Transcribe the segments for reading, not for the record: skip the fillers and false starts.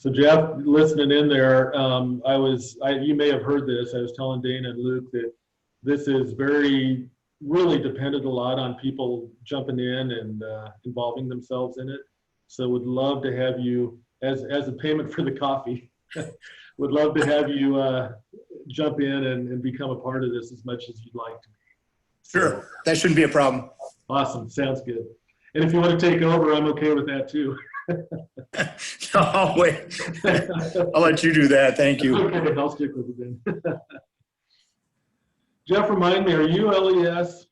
So Jeff, listening in there, you may have heard this. I was telling Dana and Luke that this is really dependent a lot on people jumping in and involving themselves in it. So would love to have you, as a payment for the coffee, would love to have you jump in and become a part of this as much as you'd like to. Sure, that shouldn't be a problem. Awesome, sounds good. And if you want to take over, I'm okay with that too. No, wait. I'll let you do that. Thank you. Okay, I'll stick with it then. Jeff, remind me, are you LES?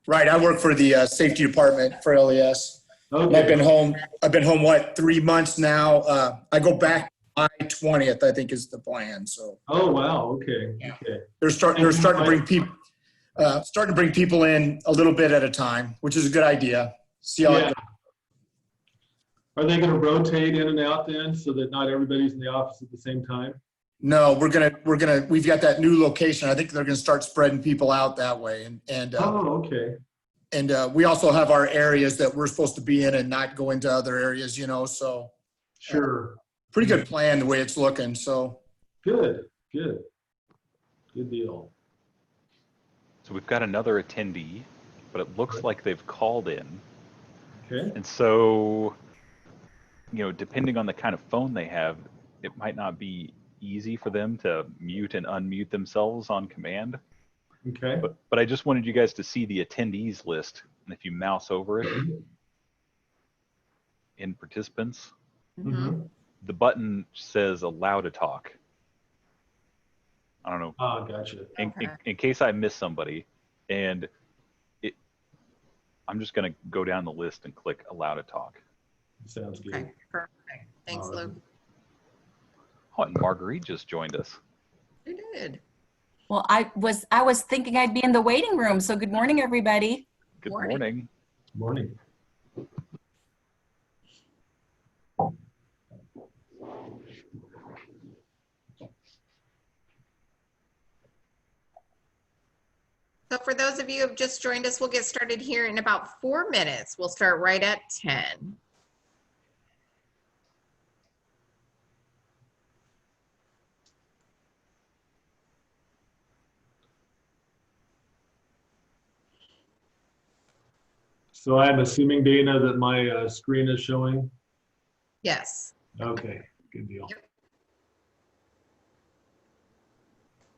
Right, I work for the safety department for LES. Okay. I've been home, what, 3 months now? I go back July 20th, I think is the plan, so. Oh, wow, okay, Yeah. okay. They're starting to bring people in a little bit at a time, which is a good idea. See how it goes. Are they going to rotate in and out then so that not everybody's in the office at the same time? No, we've got that new location. I think they're gonna start spreading people out that way. Oh, okay. And we also have our areas that we're supposed to be in and not go into other areas, you know, so. Sure. Pretty good plan the way it's looking, so. Good deal. So we've got another attendee, but it looks like they've called in. Okay. And so, you know, depending on the kind of phone they have, it might not be easy for them to mute and unmute themselves on command. Okay. But I just wanted you guys to see the attendees list. And if you mouse over it in participants, the button says allow to talk. I don't know. Oh, gotcha. In case I miss somebody, and I'm just going to go down the list and click allow to talk. Sounds good. Okay, perfect. Thanks, Luke. Oh, and Marguerite just joined us. You did. Well, I was thinking I'd be in the waiting room. So good morning, everybody. Good morning. Morning. So for those of you who have just joined us, we'll get started here in about 4 minutes. We'll start right at 10. So I'm assuming, Dana, that my screen is showing? Yes. Okay, good deal. Yep.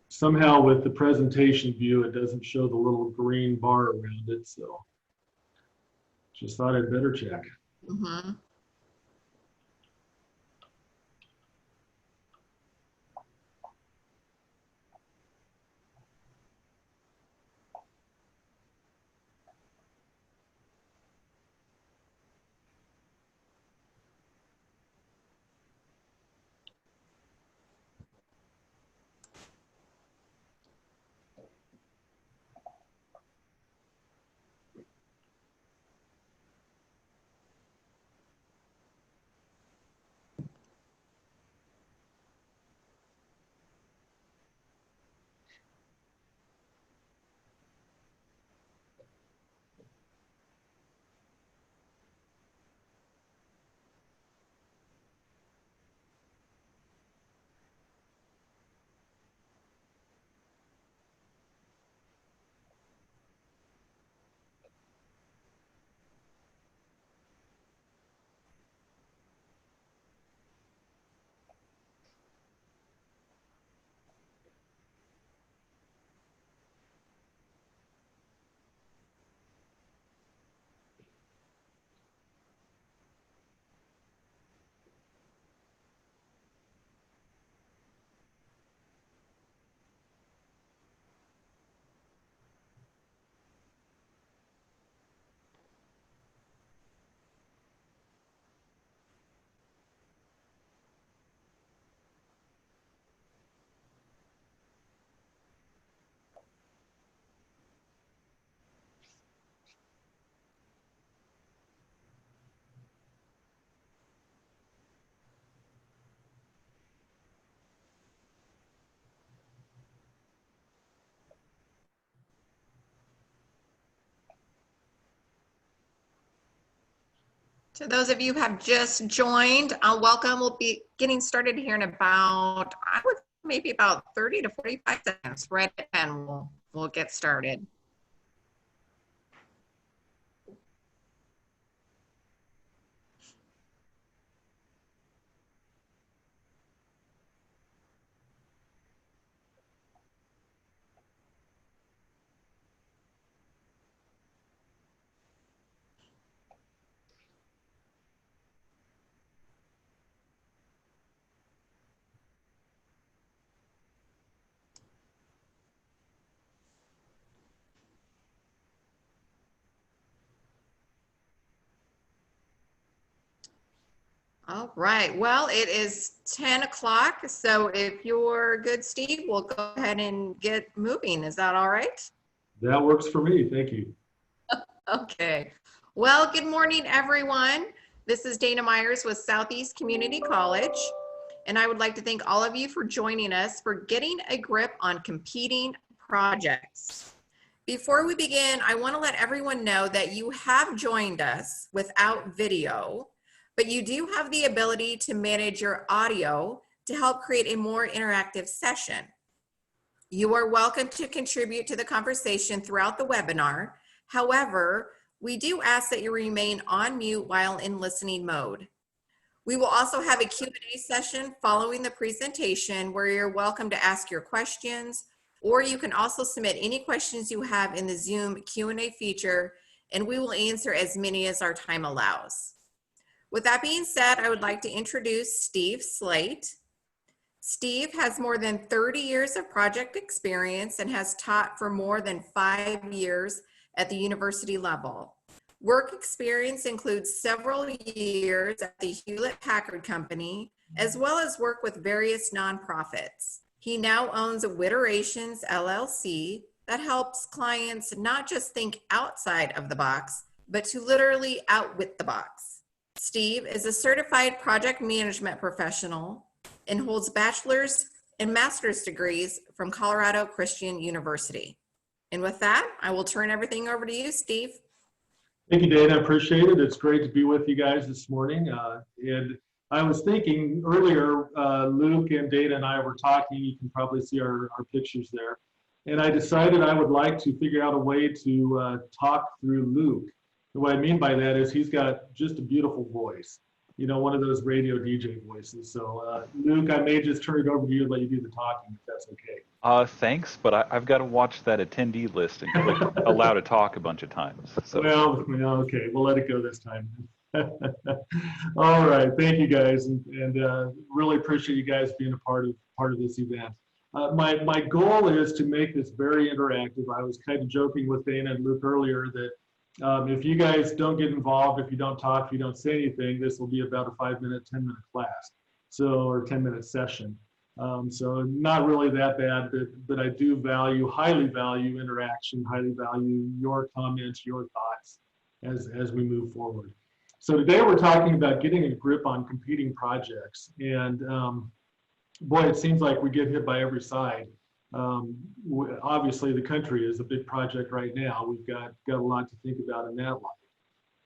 Somehow with the presentation view, it doesn't show the little green bar around it, so just thought I'd better check. Mm-hmm. To those of you who have just joined, welcome. We'll be getting started here in about, I would maybe about 30 to 45 seconds, right? And we'll get started. All right, well, it is 10 o'clock, so if you're good, Steve, we'll go ahead and get moving. Is that all right? That works for me. Thank you. Okay. Well, good morning, everyone. This is Dana Myers with Southeast Community College, and I would like to thank all of you for joining us for Getting a Grip on Competing Projects. Before we begin, I want to let everyone know that you have joined us without video, but you do have the ability to manage your audio to help create a more interactive session. You are welcome to contribute to the conversation throughout the webinar. However, we do ask that you remain on mute while in listening mode. We will also have a Q&A session following the presentation where you're welcome to ask your questions, or you can also submit any questions you have in the Zoom Q&A feature, and we will answer as many as our time allows. With that being said, I would like to introduce Steve Slate. Steve has more than 30 years of project experience and has taught for more than 5 years at the university level. Work experience includes several years at the Hewlett-Packard Company, as well as work with various nonprofits. He now owns Witerations LLC that helps clients not just think outside of the box, but to literally outwit the box. Steve is a certified project management professional and holds bachelor's and master's degrees from Colorado Christian University. And with that, I will turn everything over to you, Steve. Thank you, Dana. I appreciate it. It's great to be with you guys this morning. And I was thinking earlier, Luke and Dana and I were talking. You can probably see our pictures there. And I decided I would like to figure out a way to talk through Luke. And what I mean by that is he's got just a beautiful voice, you know, one of those radio DJ voices. So Luke, I may just turn it over to you and let you do the talking, if that's okay. Thanks, but I've got to watch that attendee list and click allow to talk a bunch of times. So. Well, okay, we'll let it go this time. All right, thank you guys, and really appreciate you guys being a part of this event. My goal is to make this very interactive. I was kind of joking with Dana and Luke earlier that if you guys don't get involved, if you don't talk, if you don't say anything, this will be about a 5-minute, 10-minute class, or 10-minute session. So not really that bad, but I do highly value interaction, highly value your comments, your thoughts as we move forward. So today we're talking about getting a grip on competing projects. And boy, it seems like we get hit by every side. Obviously the country is a big project right now. We've got a lot to think about in that light.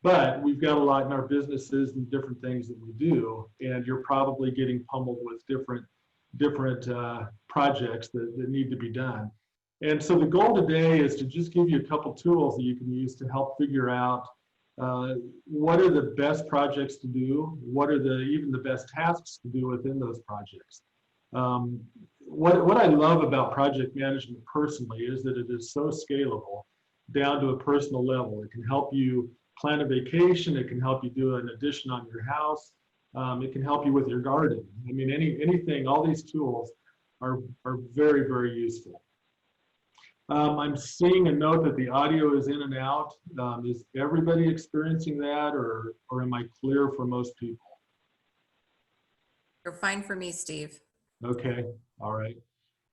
But we've got a lot in our businesses and different things that we do. And you're probably getting pummeled with different projects that need to be done. And so the goal today is to just give you a couple tools that you can use to help figure out what are the best projects to do, what are even the best tasks to do within those projects. What I love about project management personally is that it is so scalable down to a personal level. It can help you plan a vacation, it can help you do an addition on your house, it can help you with your garden. I mean, anything, all these tools are very, very useful. I'm seeing a note that the audio is in and out. Is everybody experiencing that, or am I clear for most people? You're fine for me, Steve. Okay, all right.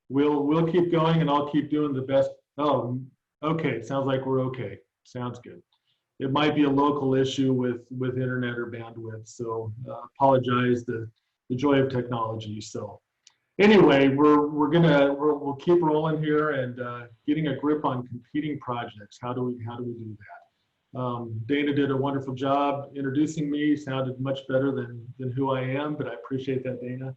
We'll keep going, and I'll keep doing the best. Oh, okay, sounds like we're okay. Sounds good. It might be a local issue with internet or bandwidth, so apologize, the joy of technology. So anyway, we'll keep rolling here and getting a grip on competing projects. How do we do that? Dana did a wonderful job introducing me, sounded much better than who I am, but I appreciate that, Dana.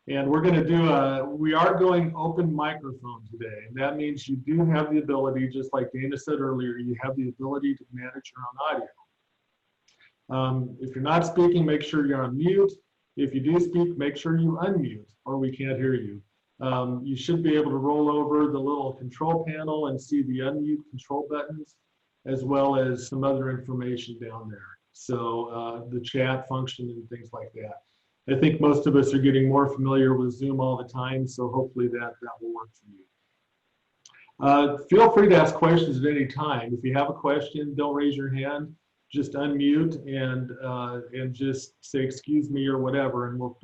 And we're going to we are going open microphone today. And that means you do have the ability, just like Dana said earlier, you have the ability to manage your own audio. If you're not speaking, make sure you're on mute. If you do speak, make sure you unmute or we can't hear you. You should be able to roll over the little control panel and see the unmute control buttons, as well as some other information down there. So the chat function and things like that. I think most of us are getting more familiar with Zoom all the time, so hopefully that will work for you. Feel free to ask questions at any time. If you have a question, don't raise your hand. Just unmute and just say excuse me or whatever, and we'll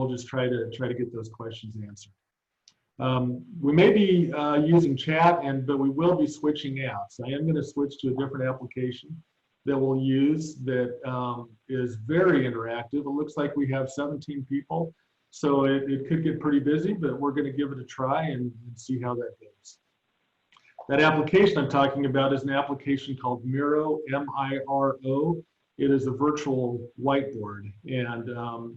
just try to get those questions answered. We may be using chat, but we will be switching apps. I am going to switch to a different application that we'll use that is very interactive. It looks like we have 17 people, so it could get pretty busy, but we're going to give it a try and see how that goes. That application I'm talking about is an application called Miro, M-I-R-O. It is a virtual whiteboard, and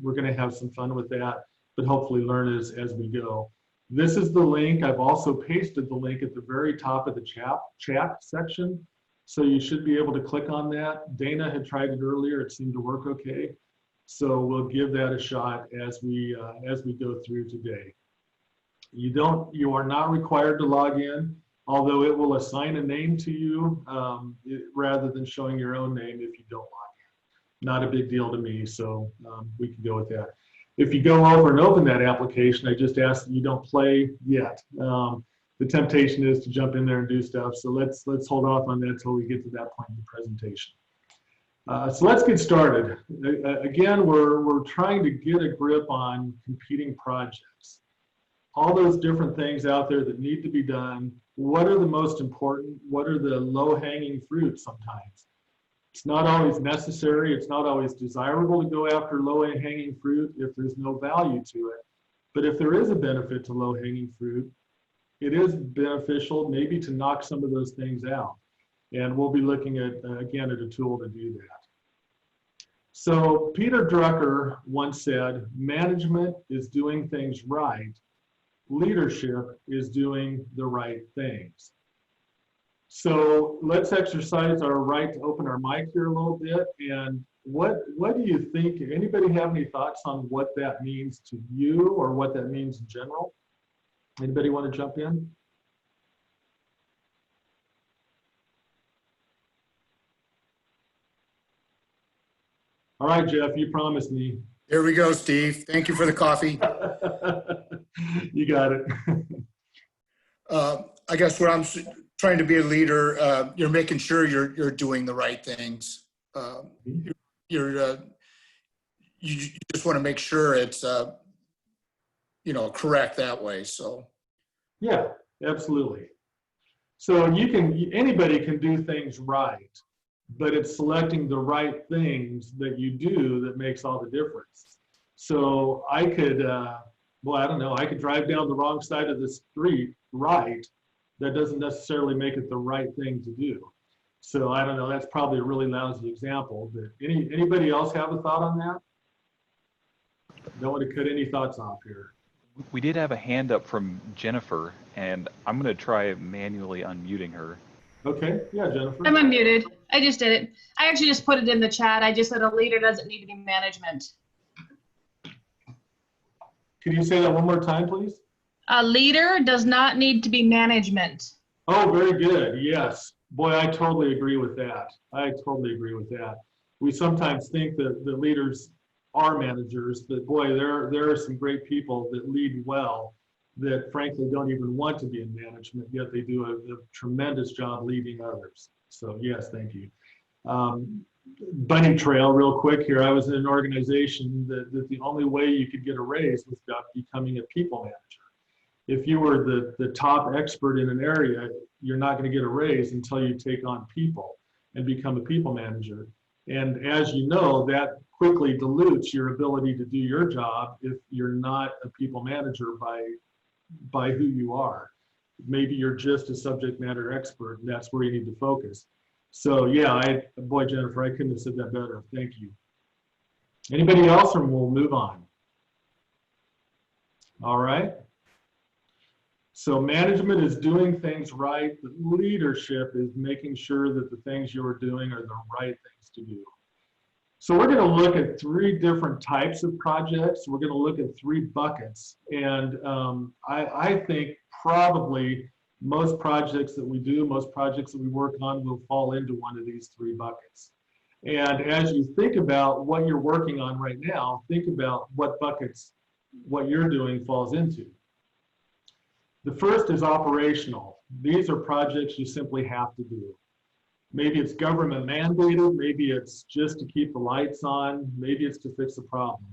we're going to have some fun with that, but hopefully learn as we go. This is the link. I've also pasted the link at the very top of the chat section, so you should be able to click on that. Dana had tried it earlier. It seemed to work okay, so we'll give that a shot as we go through today. You are not required to log in, although it will assign a name to you rather than showing your own name if you don't log in. Not a big deal to me, so we can go with that. If you go over and open that application, I just ask that you don't play yet. The temptation is to jump in there and do stuff, so let's hold off on that until we get to that point in the presentation. So let's get started. Again, we're trying to get a grip on competing projects. All those different things out there that need to be done. What are the most important? What are the low-hanging fruits sometimes? It's not always necessary. It's not always desirable to go after low-hanging fruit if there's no value to it. But if there is a benefit to low-hanging fruit, it is beneficial maybe to knock some of those things out. And we'll be looking at, again, at a tool to do that. So Peter Drucker once said, management is doing things right. Leadership is doing the right things. So let's exercise our right to open our mic here a little bit. And what do you think? Anybody have any thoughts on what that means to you or what that means in general? Anybody want to jump in? All right, Jeff, you promised me. Here we go, Steve. Thank you for the coffee. You got it. I guess what I'm trying to be a leader, you're making sure you're doing the right things. You just want to make sure it's correct that way. So yeah, absolutely. So anybody can do things right, but it's selecting the right things that you do that makes all the difference. So I could, I don't know, I could drive down the wrong side of the street right. That doesn't necessarily make it the right thing to do. So I don't know, that's probably a really lousy example, but anybody else have a thought on that? Don't want to cut any thoughts off here. We did have a hand up from Jennifer, and I'm going to try manually unmuting her. Okay, yeah, Jennifer. I'm unmuted. I just did it. I actually just put it in the chat. I just said a leader doesn't need to be management. Can you say that one more time, please? A leader does not need to be management. Oh, very good. Yes. Boy, I totally agree with that. I totally agree with that. We sometimes think that the leaders are managers, but boy, there are some great people that lead well that frankly don't even want to be in management, yet they do a tremendous job leading others. So yes, thank you. Bunny trail real quick here. I was in an organization that the only way you could get a raise was about becoming a people manager. If you were the top expert in an area, you're not going to get a raise until you take on people and become a people manager. And as you know, that quickly dilutes your ability to do your job if you're not a people manager by who you are. Maybe you're just a subject matter expert, and that's where you need to focus. So yeah, boy, Jennifer, I couldn't have said that better. Thank you. Anybody else, or we'll move on? All right. So management is doing things right. The leadership is making sure that the things you're doing are the right things to do. So we're going to look at 3 different types of projects. We're going to look at 3 buckets. And I think probably most projects that we do, most projects that we work on will fall into one of these 3 buckets. And as you think about what you're working on right now, think about what buckets what you're doing falls into. The first is operational. These are projects you simply have to do. Maybe it's government mandated, maybe it's just to keep the lights on, maybe it's to fix a problem.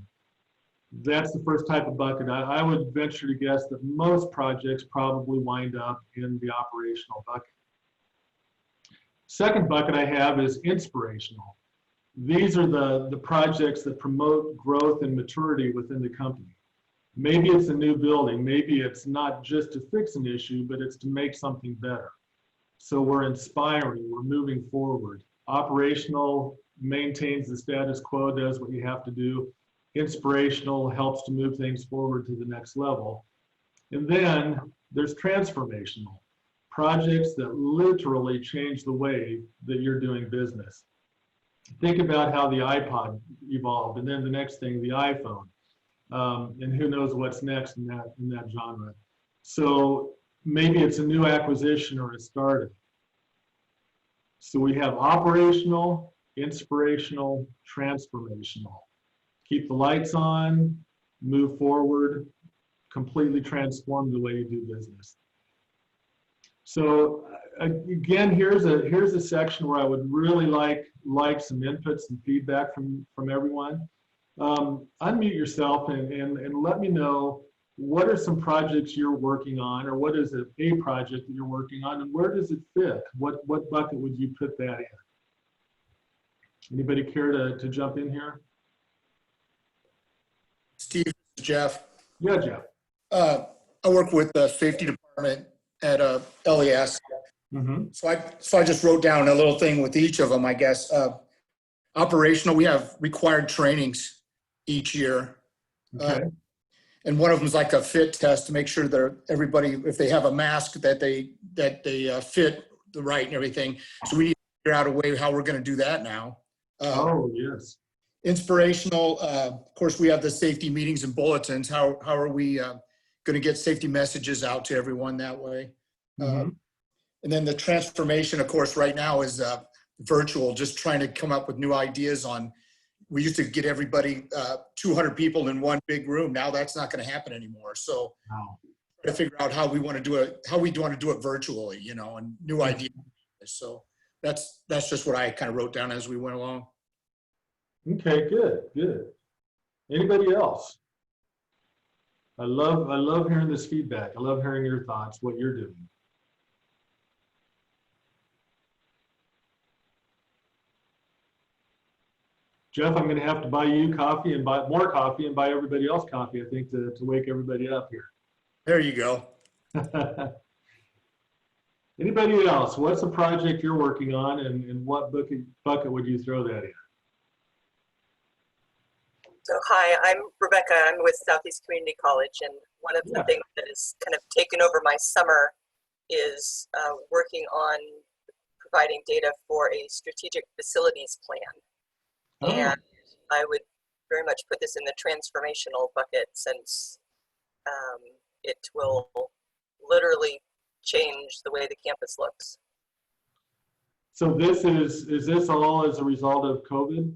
That's the first type of bucket. I would venture to guess that most projects probably wind up in the operational bucket. Second bucket I have is inspirational. These are the projects that promote growth and maturity within the company. Maybe it's a new building, maybe it's not just to fix an issue, but it's to make something better. So we're inspiring, we're moving forward. Operational maintains the status quo, does what you have to do. Inspirational helps to move things forward to the next level. And then there's transformational, projects that literally change the way that you're doing business. Think about how the iPod evolved, and then the next thing, the iPhone. And who knows what's next in that genre. So maybe it's a new acquisition or a startup. So we have operational, inspirational, transformational. Keep the lights on, move forward, completely transform the way you do business. So again, here's a section where I would really like some inputs and feedback from everyone. Unmute yourself and let me know what are some projects you're working on, or what is a project that you're working on, and where does it fit? What bucket would you put that in? Anybody care to jump in here? Steve, Jeff. Yeah, Jeff. I work with the safety department at LES. Mm-hmm. So I just wrote down a little thing with each of them, I guess. Operational, we have required trainings each year. Okay. And one of them is like a fit test to make sure that everybody, if they have a mask, that they fit the right and everything. So we need to figure out a way how we're going to do that now. Oh, yes. Inspirational, of course, we have the safety meetings and bulletins. How are we going to get safety messages out to everyone that way? Mm-hmm. And then the transformation, of course, right now is virtual, just trying to come up with new ideas on. We used to get everybody, 200 people in one big room. Now that's not going to happen anymore. So Wow. to figure out how we want to do it virtually, you know, and new ideas. So that's just what I kind of wrote down as we went along. Okay, good. Anybody else? I love hearing this feedback. I love hearing your thoughts, what you're doing. Jeff, I'm going to have to buy you coffee and buy more coffee and buy everybody else coffee, I think, to wake everybody up here. There you go. Anybody else? What's a project you're working on, and what bucket would you throw that in? So hi, I'm Rebecca. I'm with Southeast Community College, and one of the things that has kind of taken over my summer is working on providing data for a strategic facilities plan. Oh. And I would very much put this in the transformational bucket, since it will literally change the way the campus looks. So this is this all as a result of COVID?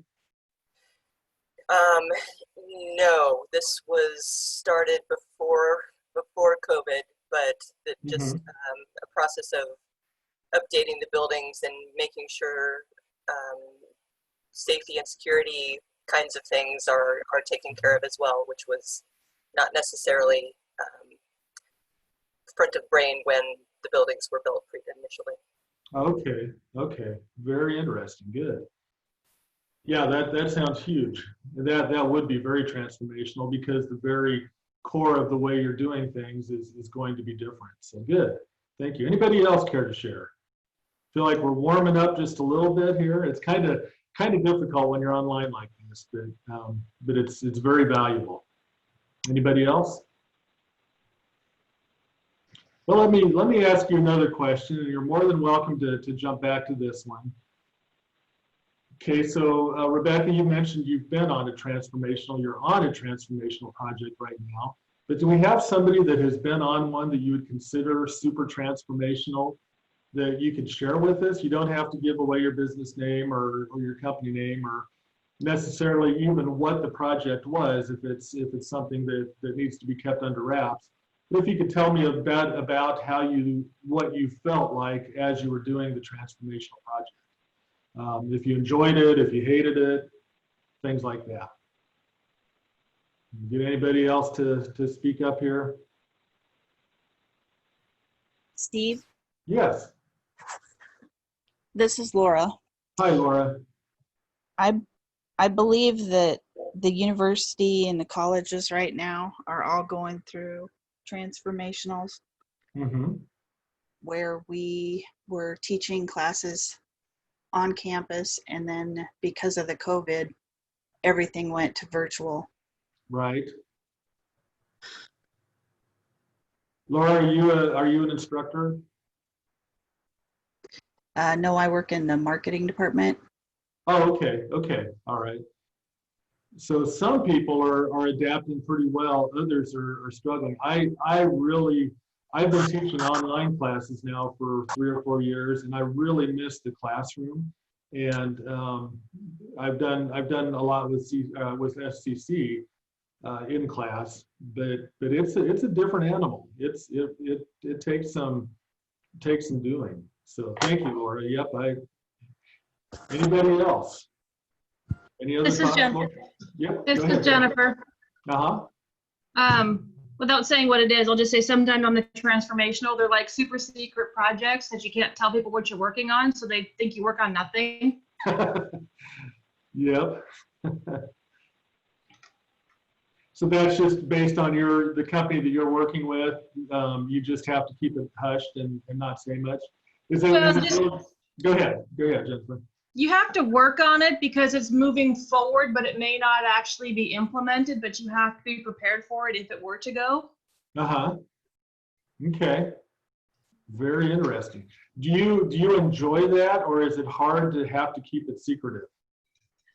No, this was started before COVID, but just a process of updating the buildings and making sure safety and security kinds of things are taken care of as well, which was not necessarily front of brain when the buildings were built initially. Okay, very interesting. Good. Yeah, that sounds huge. That would be very transformational, because the very core of the way you're doing things is going to be different. So good. Thank you. Anybody else care to share? Feel like we're warming up just a little bit here. It's kind of difficult when you're online like this, but it's very valuable. Anybody else? Well, let me ask you another question, and you're more than welcome to jump back to this one. Okay, so Rebecca, you mentioned you've been on a transformational, you're on a transformational project right now, but do we have somebody that has been on one that you would consider super transformational that you could share with us? You don't have to give away your business name or your company name or necessarily even what the project was if it's something that needs to be kept under wraps. But if you could tell me about what you felt like as you were doing the transformational project. If you enjoyed it, if you hated it, things like that. Get anybody else to speak up here? Steve, Yes. this is Laura. Hi, Laura. I believe that the university and the colleges right now are all going through transformationals Mm-hmm. where we were teaching classes on campus, and then because of the COVID, everything went to virtual. Right. Laura, are you an instructor? No, I work in the marketing department. Oh, okay. Okay. All right. So some people are adapting pretty well. Others are struggling. I've been teaching online classes now for 3 or 4 years, and I really miss the classroom. And I've done a lot with SCC in class, but it's a different animal. It takes some doing. So thank you, Laura. Yep. Anybody else? Any other This is thoughts? Jennifer. Yep. This go is ahead. Jennifer. Uh-huh. Without saying what it is, I'll just say sometimes on the transformational, they're like super secret projects that you can't tell people what you're working on, so they think you work on nothing. Yep. So that's just based on the company that you're working with. You just have to keep it hushed and not say much. Go ahead, Jennifer. You have to work on it because it's moving forward, but it may not actually be implemented, but you have to be prepared for it if it were to go. Uh-huh. Okay. Very interesting. Do you enjoy that, or is it hard to have to keep it secretive?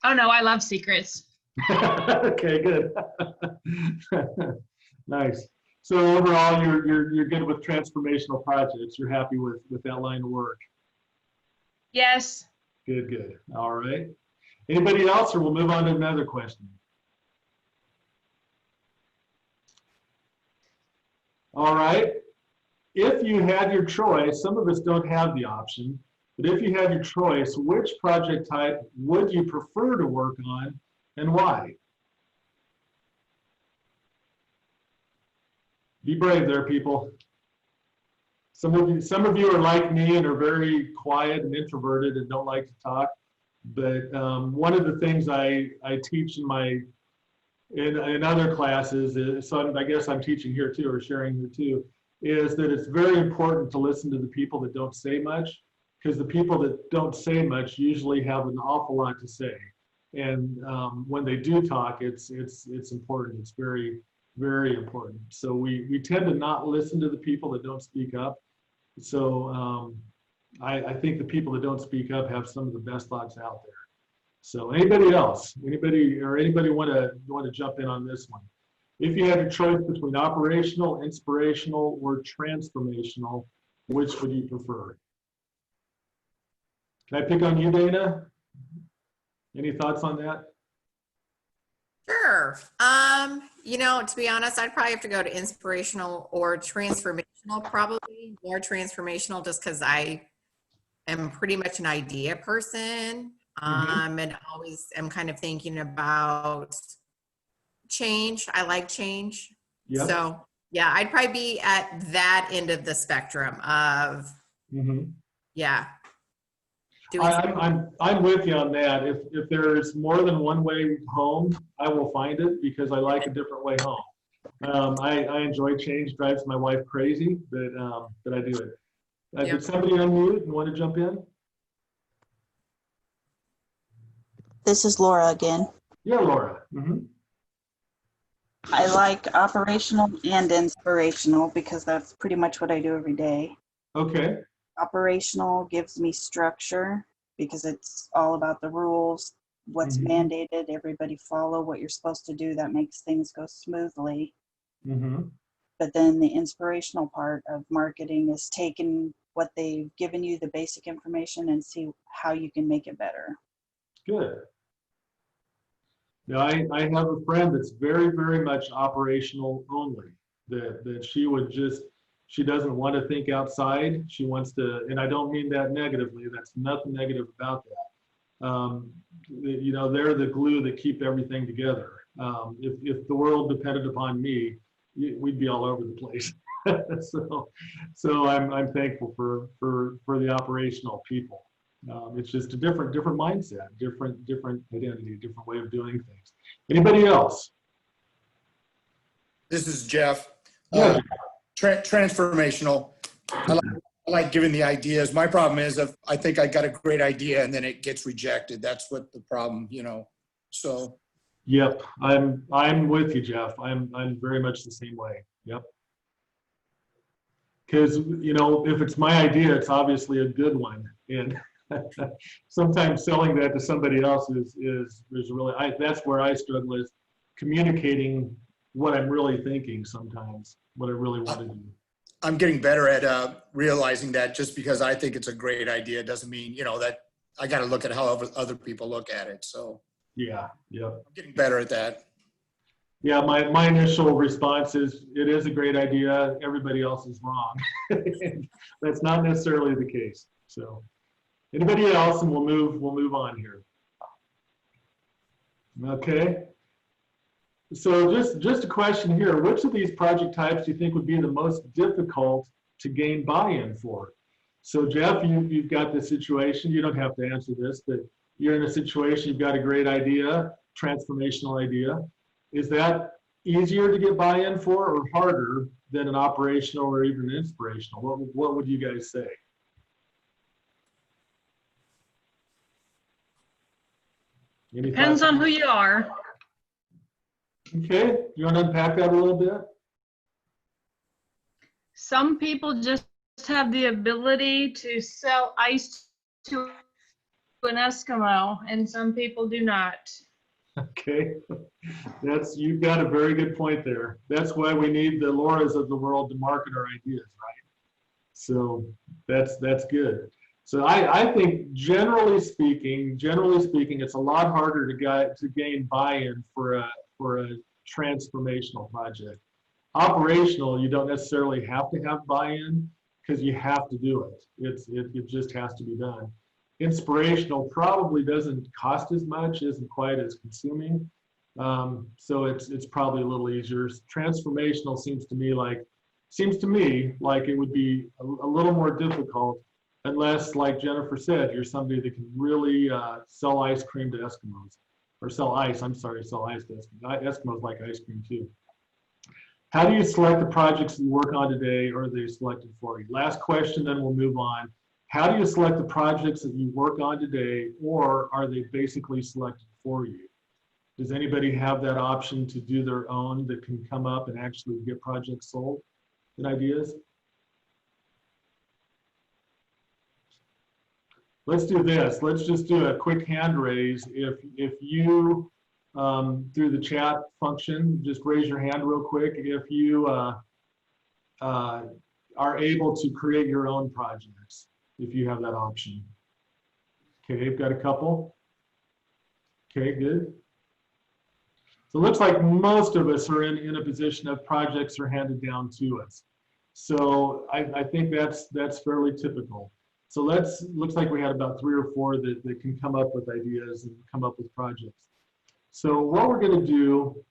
Oh no, I love secrets. Okay, good. Nice. So overall, you're good with transformational projects. You're happy with that line of work. Yes. Good, good. All right. Anybody else, or we'll move on to another question? All right. If you had your choice, some of us don't have the option, but if you had your choice, which project type would you prefer to work on and why? Be brave there, people. Some of you are like me and are very quiet and introverted and don't like to talk. But one of the things I teach in other classes, so I guess I'm teaching here too, or sharing here too, is that it's very important to listen to the people that don't say much, because the people that don't say much usually have an awful lot to say. And when they do talk, it's important. It's very, very important. So we tend to not listen to the people that don't speak up. So I think the people that don't speak up have some of the best thoughts out there. So anybody else? Anybody want to jump in on this one? If you had a choice between operational, inspirational, or transformational, which would you prefer? Can I pick on you, Dana? Any thoughts on that? Sure. To be honest, I'd probably have to go to inspirational or transformational, probably more transformational, just because I am pretty much an idea person. And always am kind of thinking about change. I like change. Yep. So yeah, I'd probably be at that end of the spectrum of, yeah. I'm with you on that. If there's more than one way home, I will find it because I like a different way home. I enjoy change, drives my wife crazy, but I do it. Did somebody unmute and want to jump in? This is Laura again. Yeah, Laura. I like operational and inspirational because that's pretty much what I do every day. Okay. Operational gives me structure because it's all about the rules, what's mandated, everybody follow what you're supposed to do. That makes things go smoothly. But then the inspirational part of marketing is taking what they've given you, the basic information, and see how you can make it better. Good. Now, I have a friend that's very, very much operational only, that she doesn't want to think outside. She wants to, and I don't mean that negatively, that's nothing negative about that. You know, they're the glue that keep everything together. If the world depended upon me, we'd be all over the place. so I'm thankful for the operational people. It's just a different mindset, different identity, different way of doing things. Anybody else? This is Jeff. Yeah. Transformational. I like giving the ideas. My problem is if I think I got a great idea and then it gets rejected. That's what the problem, you know. So. Yep, I'm with you, Jeff. I'm very much the same way. Yep. Because, you know, if it's my idea, it's obviously a good one, and sometimes selling that to somebody else is really, that's where I struggle, is communicating what I'm really thinking sometimes, what I really want to do. I'm getting better at realizing that just because I think it's a great idea doesn't mean, you know, that I got to look at how other people look at it. So yeah, yeah. I'm getting better at that. Yeah, my initial response is, it is a great idea, everybody else is wrong. That's not necessarily the case. So anybody else, and we'll move on here. Okay. So just a question here. Which of these project types do you think would be the most difficult to gain buy-in for? So Jeff, you've got this situation. You don't have to answer this, but you're in a situation, you've got a great idea, transformational idea. Is that easier to get buy-in for or harder than an operational or even inspirational? What would you guys say? Depends on who you are. Okay, you want to unpack that a little bit? Some people just have the ability to sell ice to an Eskimo, and some people do not. Okay, you've got a very good point there. That's why we need the Lauras of the world to market our ideas, right? So that's good. So I think generally speaking, it's a lot harder to gain buy-in for a transformational project. Operational, you don't necessarily have to have buy-in because you have to do it. It just has to be done. Inspirational probably doesn't cost as much, isn't quite as consuming. So it's probably a little easier. Transformational seems to me like it would be a little more difficult unless, like Jennifer said, you're somebody that can really sell ice cream to Eskimos, or sell ice to Eskimos. Eskimos like ice cream too. How do you select the projects that you work on today, or are they selected for you? Last question, then we'll move on. How do you select the projects that you work on today, or are they basically selected for you? Does anybody have that option to do their own that can come up and actually get projects sold and ideas? Let's do this. Let's just do a quick hand raise. If you, through the chat function, just raise your hand real quick if you are able to create your own projects, if you have that option. Okay, you've got a couple. Okay, good. So it looks like most of us are in a position of projects are handed down to us. So I think that's fairly typical. So looks like we had about 3 or 4 that can come up with ideas and come up with projects. So what we're going to do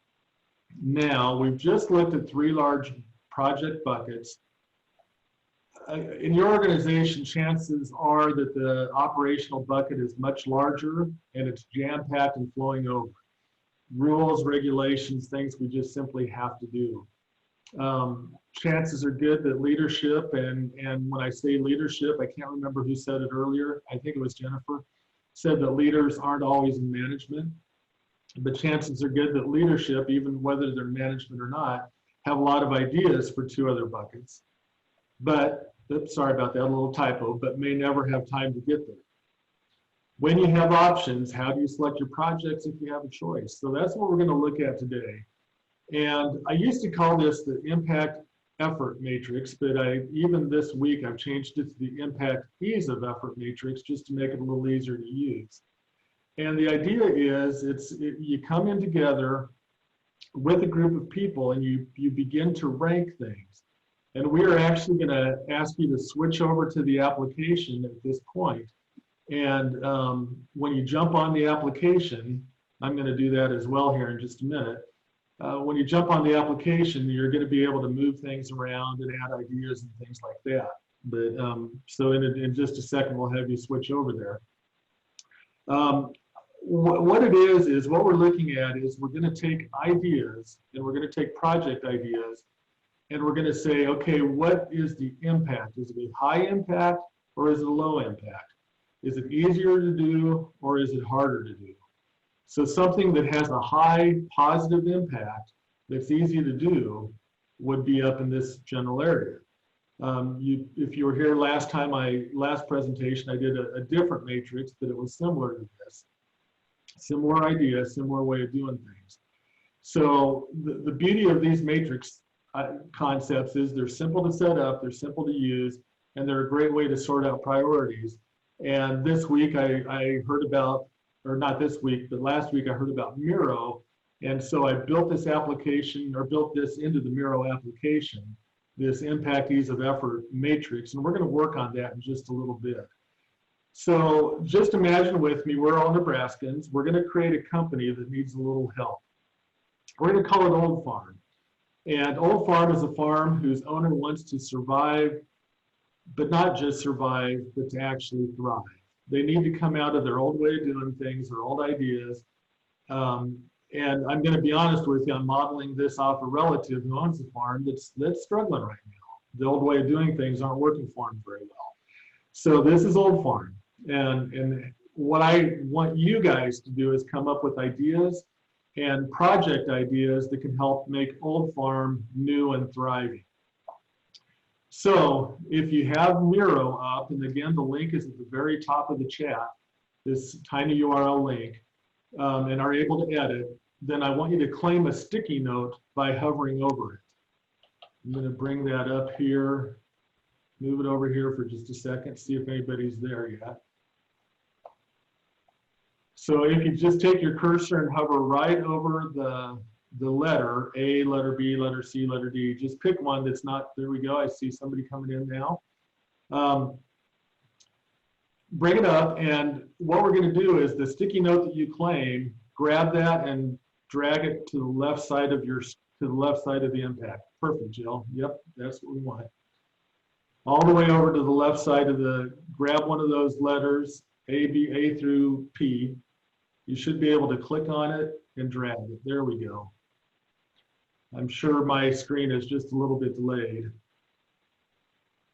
now, we've just looked at 3 large project buckets. In your organization, chances are that the operational bucket is much larger and it's jam-packed and flowing over. Rules, regulations, things we just simply have to do. Chances are good that leadership, and when I say leadership, I can't remember who said it earlier. I think it was Jennifer, said that leaders aren't always in management. But chances are good that leadership, even whether they're management or not, have a lot of ideas for 2 other buckets. But, oops, sorry about that, a little typo, but may never have time to get there. When you have options, how do you select your projects if you have a choice? So that's what we're going to look at today. And I used to call this the impact effort matrix, but even this week I've changed it to the impact ease of effort matrix just to make it a little easier to use. And the idea is you come in together with a group of people and you begin to rank things. And we are actually going to ask you to switch over to the application at this point. And when you jump on the application, I'm going to do that as well here in just a minute. When you jump on the application, you're going to be able to move things around and add ideas and things like that. But so in just a second, we'll have you switch over there. What it is what we're looking at is we're going to take ideas and we're going to take project ideas and we're going to say, okay, what is the impact? Is it a high impact or is it a low impact? Is it easier to do or is it harder to do? So something that has a high positive impact that's easy to do would be up in this general area. If you were here last presentation, I did a different matrix, but it was similar to this. Similar idea, similar way of doing things. So the beauty of these matrix concepts is they're simple to set up, they're simple to use, and they're a great way to sort out priorities. And this week I heard about, or not this week, but last week I heard about Miro. And so I built this application, or built this into the Miro application, this impact ease of effort matrix. And we're going to work on that in just a little bit. So just imagine with me, we're all Nebraskans. We're going to create a company that needs a little help. We're going to call it Old Farm. And Old Farm is a farm whose owner wants to survive, but not just survive, but to actually thrive. They need to come out of their old way of doing things, their old ideas. And I'm going to be honest with you, I'm modeling this off a relative who owns the farm that's struggling right now. The old way of doing things aren't working for him very well. So this is Old Farm. And what I want you guys to do is come up with ideas and project ideas that can help make Old Farm new and thriving. So if you have Miro up, and again, the link is at the very top of the chat, this tiny URL link, and are able to edit, then I want you to claim a sticky note by hovering over it. I'm going to bring that up here, move it over here for just a second, see if anybody's there yet. So if you just take your cursor and hover right over the letter, A, letter B, letter C, letter D, just pick one that's not, there we go, I see somebody coming in now. Bring it up, and what we're going to do is the sticky note that you claim, grab that and drag it to the left side of the impact. Perfect, Jill. Yep, that's what we want. All the way over to the left side of grab one of those letters, A through P. You should be able to click on it and drag it. There we go. I'm sure my screen is just a little bit delayed.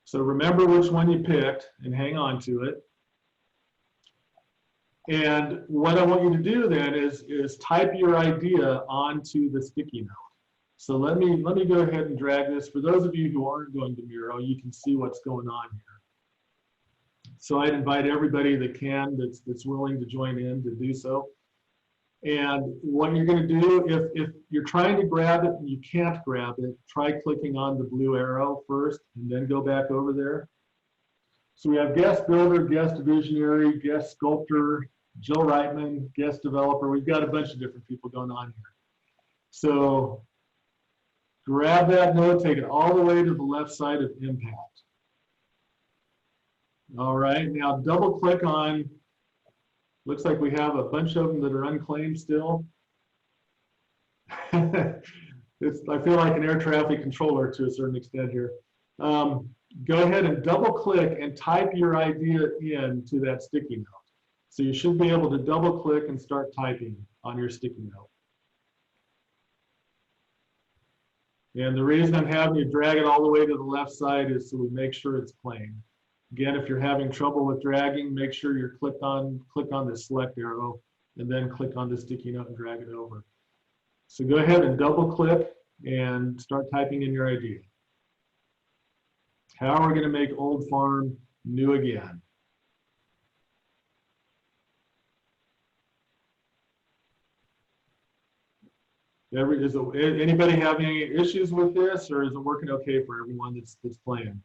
So remember which one you picked and hang on to it. And what I want you to do then is type your idea onto the sticky note. So let me go ahead and drag this. For those of you who aren't going to Miro, you can see what's going on here. So I'd invite everybody that can, that's willing to join in to do so. And what you're going to do, if you're trying to grab it and you can't grab it, try clicking on the blue arrow first and then go back over there. So we have guest builder, guest visionary, guest sculptor, Jill Reitman, guest developer. We've got a bunch of different people going on here. So grab that note, take it all the way to the left side of impact. All right, now double click on, looks like we have a bunch of them that are unclaimed still. I feel like an air traffic controller to a certain extent here. Go ahead and double click and type your idea into that sticky note. So you should be able to double click and start typing on your sticky note. And the reason I'm having you drag it all the way to the left side is so we make sure it's plain. Again, if you're having trouble with dragging, make sure you click on the select arrow and then click on the sticky note and drag it over. So go ahead and double click and start typing in your idea. How are we going to make Old Farm new again? Anybody having any issues with this, or is it working okay for everyone that's playing?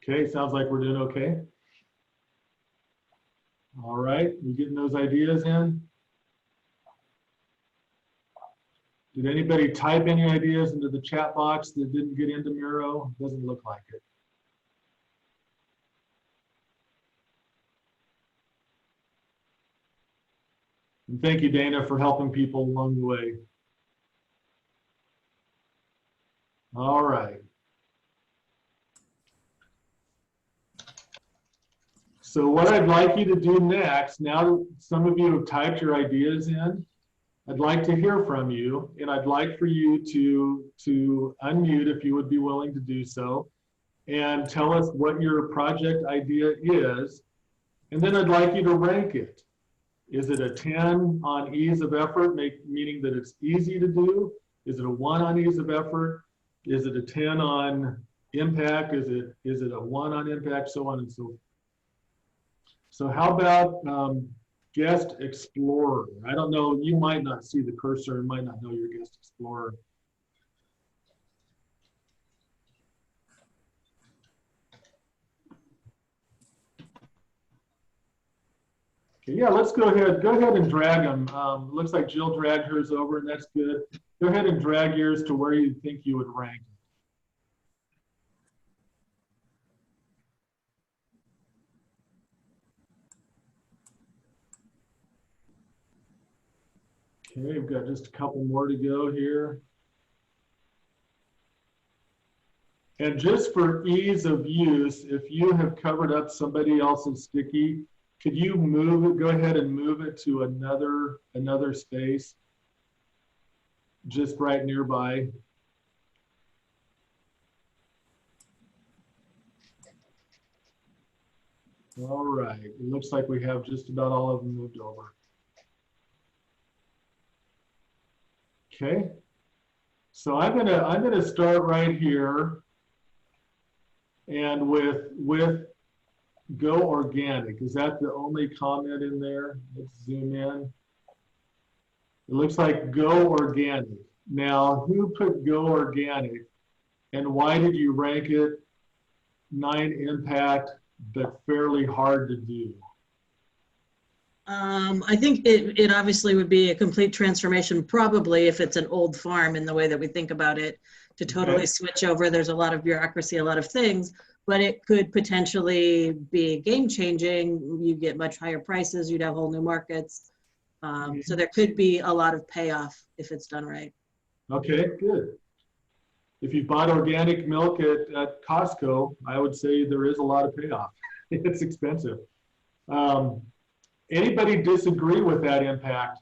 Okay, sounds like we're doing okay. All right, we getting those ideas in? Did anybody type any ideas into the chat box that didn't get into Miro? Doesn't look like it. And thank you, Dana, for helping people along the way. All right. So what I'd like you to do next, now that some of you have typed your ideas in, I'd like to hear from you, and I'd like for you to unmute if you would be willing to do so, and tell us what your project idea is, and then I'd like you to rank it. Is it a 10 on ease of effort, meaning that it's easy to do? Is it a 1 on ease of effort? Is it a 10 on impact? Is it a 1 on impact? So on and so forth. So how about guest explorer? I don't know, you might not see the cursor and might not know your guest explorer. Okay, yeah, let's go ahead and drag them. Looks like Jill dragged hers over, and that's good. Go ahead and drag yours to where you think you would rank. Okay, we've got just a couple more to go here. And just for ease of use, if you have covered up somebody else's sticky, could you move it, go ahead and move it to another space just right nearby? All right, it looks like we have just about all of them moved over. Okay, so I'm gonna start right here, and with go organic. Is that the only comment in there? Let's zoom in. It looks like go organic. Now, who put go organic, and why did you rank it 9 impact but fairly hard to do? I think it obviously would be a complete transformation, probably if it's an old farm in the way that we think about it, to totally switch over. There's a lot of bureaucracy, a lot of things, but it could potentially be game changing. You get much higher prices, you'd have whole new markets. So there could be a lot of payoff if it's done right. Okay, good. If you bought organic milk at Costco, I would say there is a lot of payoff. It's expensive. Anybody disagree with that impact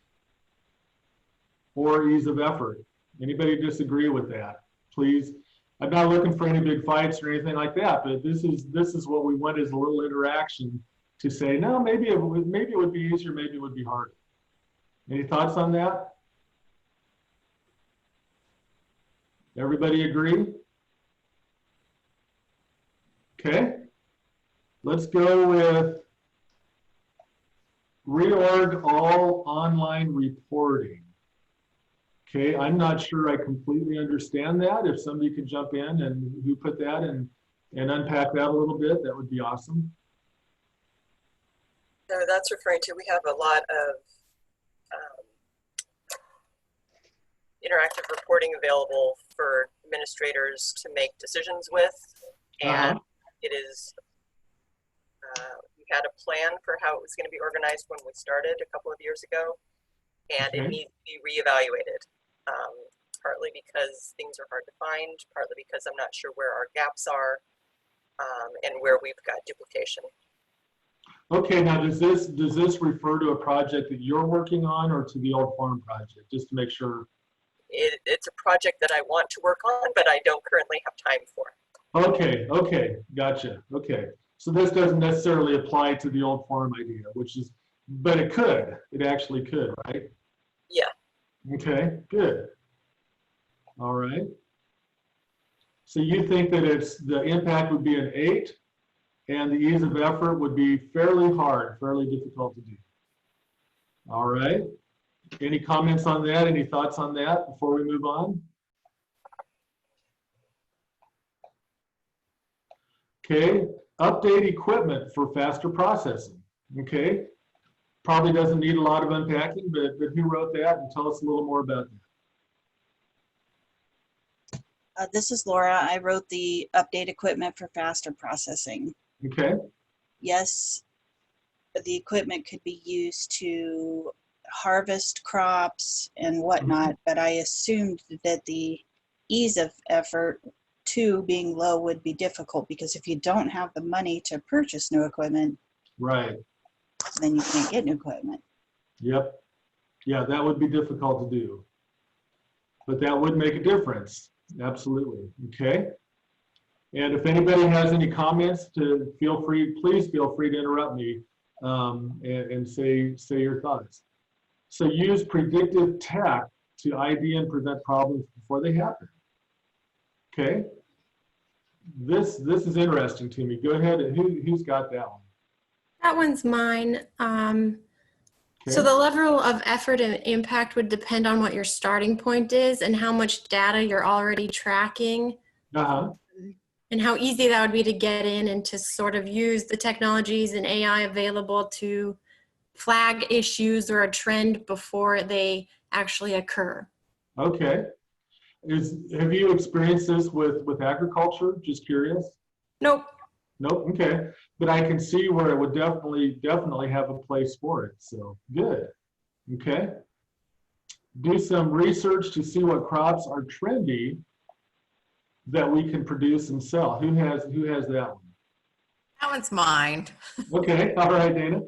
or ease of effort? Anybody disagree with that? Please, I'm not looking for any big fights or anything like that, but this is what we want, is a little interaction to say, no, maybe it would be easier, maybe it would be harder. Any thoughts on that? Everybody agree? Okay, let's go with reorg all online reporting. Okay, I'm not sure I completely understand that. If somebody could jump in and who put that and unpack that a little bit, that would be awesome. So that's referring to, we have a lot of interactive reporting available for administrators to make decisions with. And it is, we had a plan for how it was going to be organized when we started a couple of years ago, and it needs to be reevaluated. Partly because things are hard to find, partly because I'm not sure where our gaps are, and where we've got duplication. Okay, now does this refer to a project that you're working on or to the old farm project, just to make sure? It's a project that I want to work on, but I don't currently have time for. Okay, gotcha. Okay, so this doesn't necessarily apply to the old farm idea, but it could. It actually could, right? Yeah. Okay, good. All right. So you think that the impact would be an 8, and the ease of effort would be fairly hard, fairly difficult to do. All right. Any comments on that? Any thoughts on that before we move on? Okay, update equipment for faster processing. Okay, probably doesn't need a lot of unpacking, but who wrote that? And tell us a little more about that. This is Laura. I wrote the update equipment for faster processing. Okay. Yes, the equipment could be used to harvest crops and whatnot, but I assumed that the ease of effort too being low would be difficult, because if you don't have the money to purchase new equipment, Right. then you can't get new equipment. Yep. Yeah, that would be difficult to do, but that would make a difference. Absolutely. Okay. And if anybody has any comments, please feel free to interrupt me and say your thoughts. So use predictive tech to ID and prevent problems before they happen. Okay. This is interesting to me. Go ahead. Who's got that one? That one's mine. Okay. So the level of effort and impact would depend on what your starting point is and how much data you're already tracking. Uh-huh. And how easy that would be to get in and to sort of use the technologies and AI available to flag issues or a trend before they actually occur. Okay. Have you experienced this with agriculture? Just curious. Nope. Nope. Okay. But I can see where it would definitely have a place for it. So good. Okay. Do some research to see what crops are trendy that we can produce and sell. Who has that one? That one's mine. Okay. All right, Dana.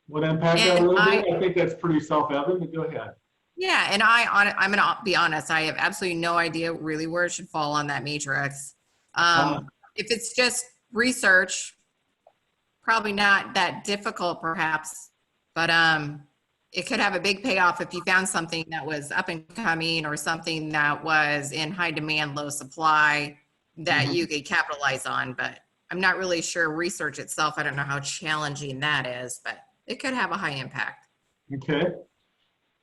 Want to unpack that a little bit? I think that's pretty self-evident, but go ahead. Yeah, and I'm going to be honest, I have absolutely no idea really where it should fall on that matrix. If it's just research, probably not that difficult perhaps, but it could have a big payoff if you found something that was up and coming or something that was in high demand, low supply that you could capitalize on. But I'm not really sure research itself. I don't know how challenging that is, but it could have a high impact. Okay.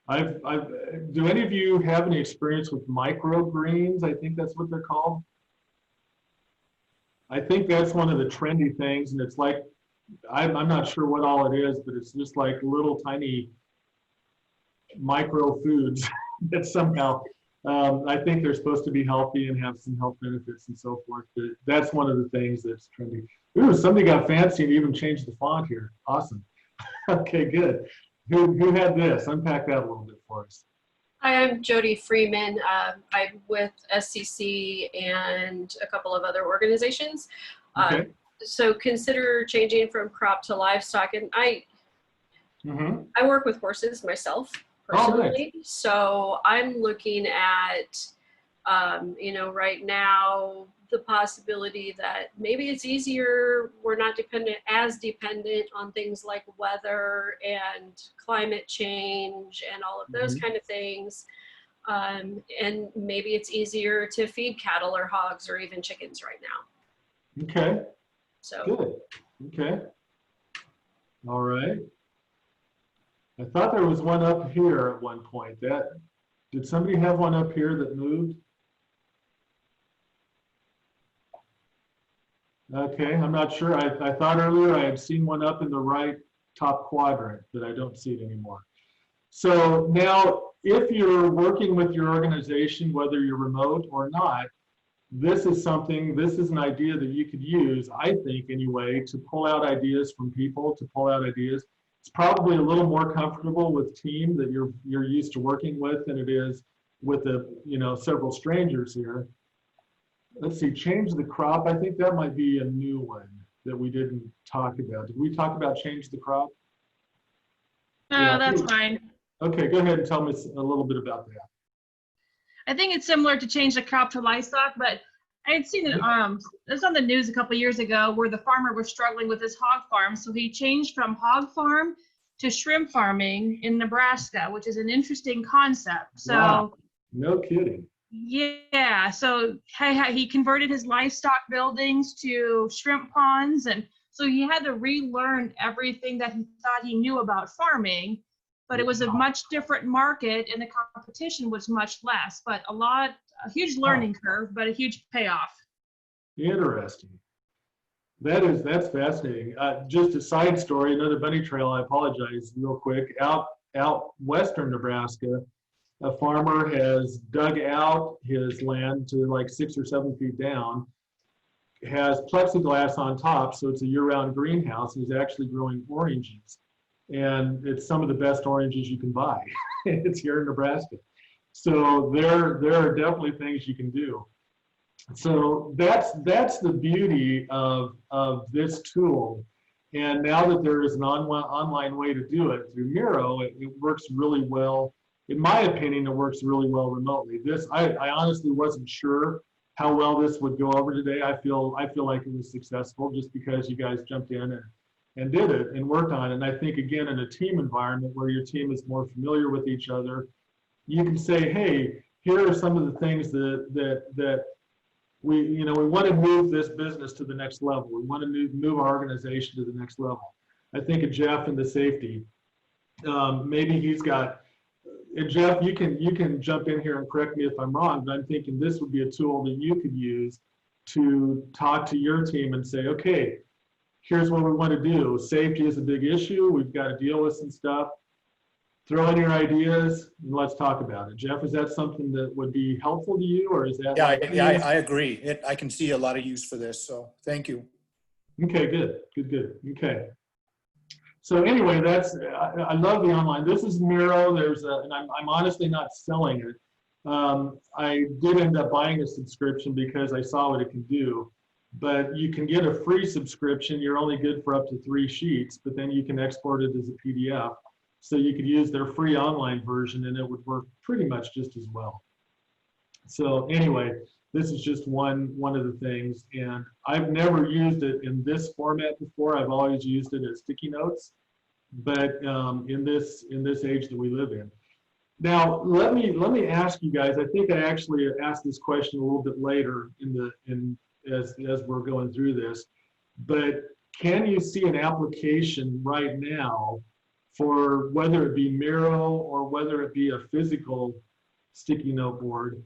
Do any of you have any experience with microgreens? I think that's what they're called. I think that's one of the trendy things, and it's like, I'm not sure what all it is, but it's just like little tiny micro foods that somehow, I think they're supposed to be healthy and have some health benefits and so forth. But that's one of the things that's trendy. Ooh, somebody got fancy and even changed the font here. Awesome. Okay, good. Who had this? Unpack that a little bit for us. Hi, I'm Jody Freeman. I'm with SCC and a couple of other organizations. Okay. So consider changing from crop to livestock. And I work with horses myself personally. Oh, nice. So I'm looking at, right now, the possibility that maybe it's easier, we're not as dependent on things like weather and climate change and all of those kind of things. And maybe it's easier to feed cattle or hogs or even chickens right now. Okay. So good. Okay. All right. I thought there was one up here at one point. Did somebody have one up here that moved? Okay, I'm not sure. I thought earlier I had seen one up in the right top quadrant, but I don't see it anymore. So now, if you're working with your organization, whether you're remote or not, this is an idea that you could use, I think anyway, to pull out ideas from people, to pull out ideas. It's probably a little more comfortable with team that you're used to working with than it is with several strangers here. Let's see, change the crop. I think that might be a new one. that we didn't talk about? Did we talk about change the crop? No, Yeah. that's fine. Okay, go ahead and tell me a little bit about that. I think it's similar to change the crop to livestock, but I had seen it, it was on the news a couple years ago where the farmer was struggling with his hog farm. So he changed from hog farm to shrimp farming in Nebraska, which is an interesting concept. So Wow. No kidding. yeah, so he converted his livestock buildings to shrimp ponds. And so he had to relearn everything that he thought he knew about farming, but it was a much different market and the competition was much less, but a huge learning curve, but a huge payoff. Interesting. That's fascinating. Just a side story, another bunny trail, I apologize real quick. Out western Nebraska, a farmer has dug out his land to like 6 or 7 feet down, has plexiglass on top, so it's a year-round greenhouse. He's actually growing oranges. And it's some of the best oranges you can buy. It's here in Nebraska. So there are definitely things you can do. So that's the beauty of this tool. And now that there is an online way to do it through Miro, it works really well. In my opinion, it works really well remotely. I honestly wasn't sure how well this would go over today. I feel like it was successful just because you guys jumped in and did it and worked on it. And I think, again, in a team environment where your team is more familiar with each other, you can say, hey, here are some of the things that we want to move this business to the next level. We want to move our organization to the next level. I think of Jeff and the safety. Maybe he's got, and Jeff, you can jump in here and correct me if I'm wrong, but I'm thinking this would be a tool that you could use to talk to your team and say, okay, here's what we want to do. Safety is a big issue. We've got to deal with some stuff. Throw in your ideas and let's talk about it. Jeff, is that something that would be helpful to you, or is that? Yeah, I agree. I can see a lot of use for this, so thank you. Okay, good. Okay. So anyway, I love the online. This is Miro. And I'm honestly not selling it. I did end up buying a subscription because I saw what it can do. But you can get a free subscription. You're only good for up to 3 sheets, but then you can export it as a PDF. So you could use their free online version and it would work pretty much just as well. So anyway, this is just one of the things. And I've never used it in this format before. I've always used it as sticky notes, but in this age that we live in. Now, let me ask you guys, I think I actually asked this question a little bit later as we're going through this, but can you see an application right now for whether it be Miro or whether it be a physical sticky note board,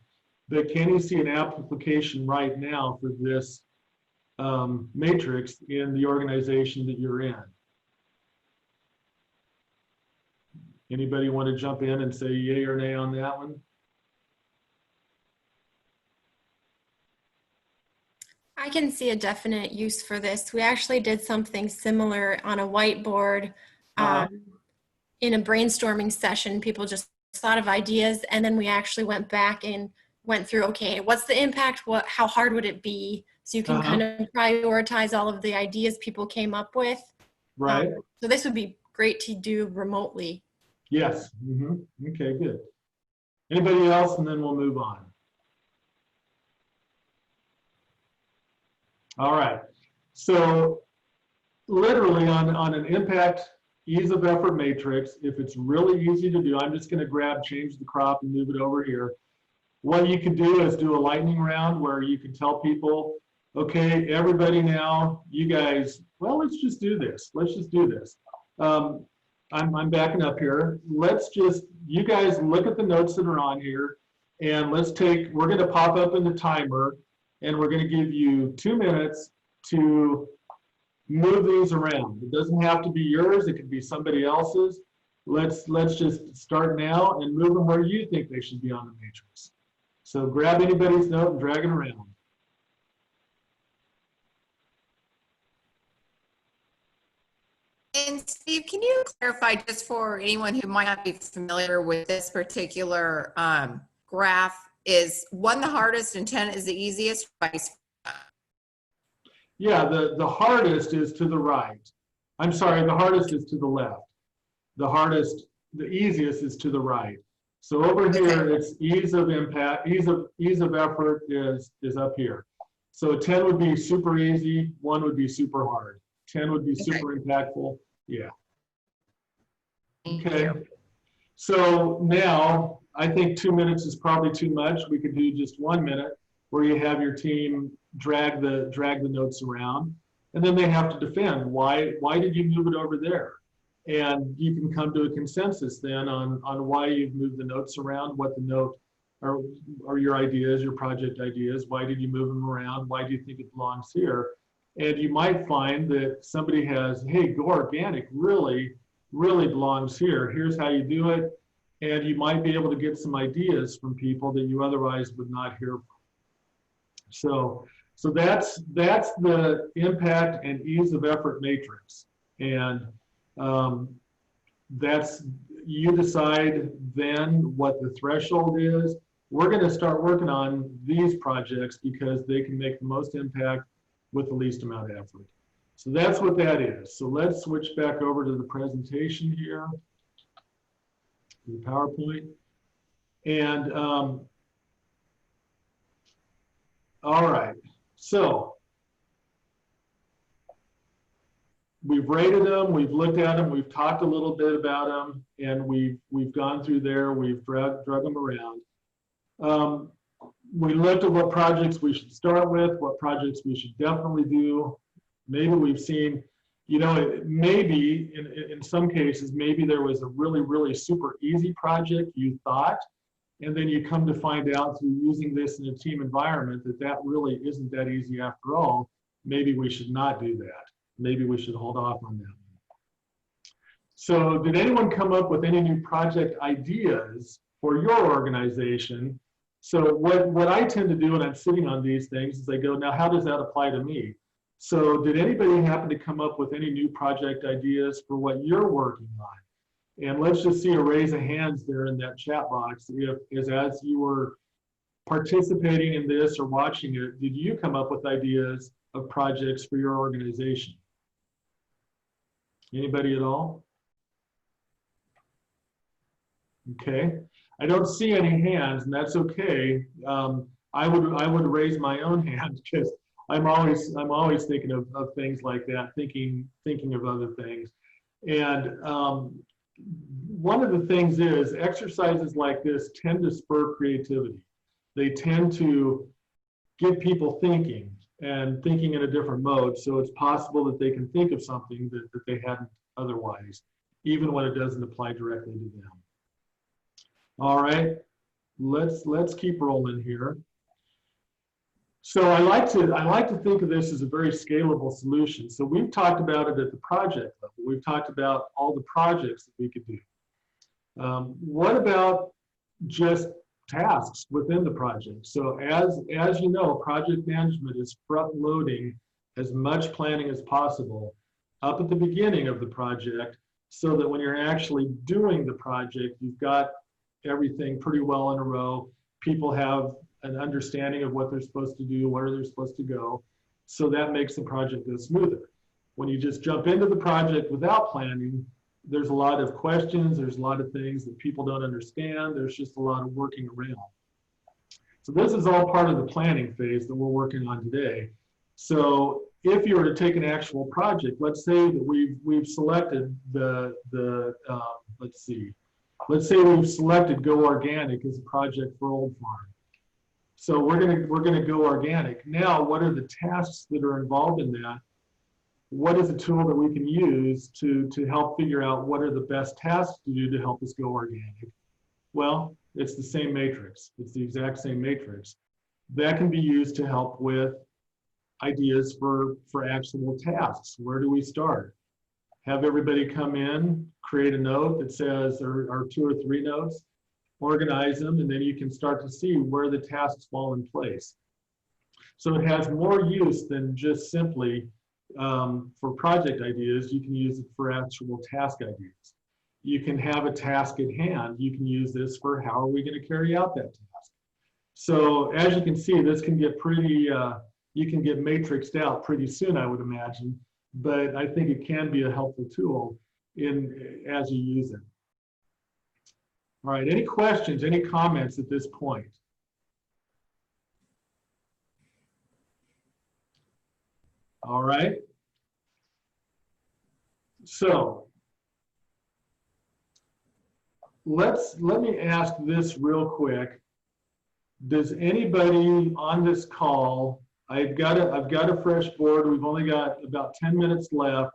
but can you see an application right now for this matrix in the organization that you're in? Anybody want to jump in and say yay or nay on that one? I can see a definite use for this. We actually did something similar on a whiteboard in a brainstorming session. People just thought of ideas, and then we actually went back and went through, okay, what's the impact? How hard would it be? So you can kind of prioritize all of the ideas people came up with. Right. So this would be great to do remotely. Yes. Okay, good. Anybody else, and then we'll move on. All right. So literally on an impact ease of effort matrix, if it's really easy to do, I'm just going to change the crop and move it over here. What you could do is do a lightning round where you can tell people, okay, everybody now, you guys, well, let's just do this. Let's just do this. I'm backing up here. You guys look at the notes that are on here, and we're going to pop up in the timer, and we're going to give you 2 minutes to move these around. It doesn't have to be yours. It could be somebody else's. Let's just start now and move them where you think they should be on the matrix. So grab anybody's note and drag it around. And Steve, can you clarify, just for anyone who might not be familiar with this particular graph, is 1 the hardest and 10 is the easiest? Yeah, the hardest is to the right. I'm sorry, the hardest is to the left. The easiest is to the right. So over here, it's ease of impact, ease of effort is up here. So 10 would be super easy, 1 would be super hard. 10 would be super impactful. Yeah. Okay. So now I think 2 minutes is probably too much. We could do just 1 minute where you have your team drag the notes around, and then they have to defend why did you move it over there? And you can come to a consensus then on why you've moved the notes around, what the note are your ideas, your project ideas, why did you move them around, why do you think it belongs here? And you might find that somebody has, hey, go organic really belongs here. Here's how you do it. And you might be able to get some ideas from people that you otherwise would not hear from. So that's the impact and ease of effort matrix. And that's, you decide then what the threshold is. We're going to start working on these projects because they can make the most impact with the least amount of effort. So that's what that is. So let's switch back over to the presentation here, the PowerPoint. And all right, so we've rated them, we've looked at them, we've talked a little bit about them, and we've gone through there, we've drug them around. We looked at what projects we should start with, what projects we should definitely do. Maybe we've seen, you know, maybe in some cases, maybe there was a really super easy project you thought, and then you come to find out through using this in a team environment that really isn't that easy after all. Maybe we should not do that. Maybe we should hold off on that. So did anyone come up with any new project ideas for your organization? So what I tend to do when I'm sitting on these things is I go, now how does that apply to me? So did anybody happen to come up with any new project ideas for what you're working on? And let's just see a raise of hands there in that chat box. As you were participating in this or watching it, did you come up with ideas of projects for your organization? Anybody at all? Okay, I don't see any hands, and that's okay. I would raise my own hand because I'm always thinking of things like that, thinking of other things. And one of the things is exercises like this tend to spur creativity. They tend to get people thinking and thinking in a different mode. So it's possible that they can think of something that they hadn't otherwise, even when it doesn't apply directly to them. All right, let's keep rolling here. So I like to think of this as a very scalable solution. So we've talked about it at the project level. We've talked about all the projects that we could do. What about just tasks within the project? So as you know, project management is front loading as much planning as possible up at the beginning of the project, so that when you're actually doing the project, you've got everything pretty well in a row. People have an understanding of what they're supposed to do, where they're supposed to go. So that makes the project go smoother. When you just jump into the project without planning, there's a lot of questions, there's a lot of things that people don't understand, there's just a lot of working around. So this is all part of the planning phase that we're working on today. So if you were to take an actual project, let's say that we've selected let's say we've selected Go Organic as a project for Old Farm. So we're gonna go organic. Now, what are the tasks that are involved in that? What is a tool that we can use to help figure out what are the best tasks to do to help us go organic? Well, it's the same matrix. It's the exact same matrix. That can be used to help with ideas for actionable tasks. Where do we start? Have everybody come in, create a note that says, or 2 or 3 notes, organize them, and then you can start to see where the tasks fall in place. So it has more use than just simply for project ideas. You can use it for actual task ideas. You can have a task at hand. You can use this for how are we going to carry out that task. So as you can see, this can get pretty you can get matrixed out pretty soon, I would imagine. But I think it can be a helpful tool as you use it. All right, any questions, any comments at this point? All right. So let me ask this real quick. Does anybody on this call, I've got a fresh board. We've only got about 10 minutes left,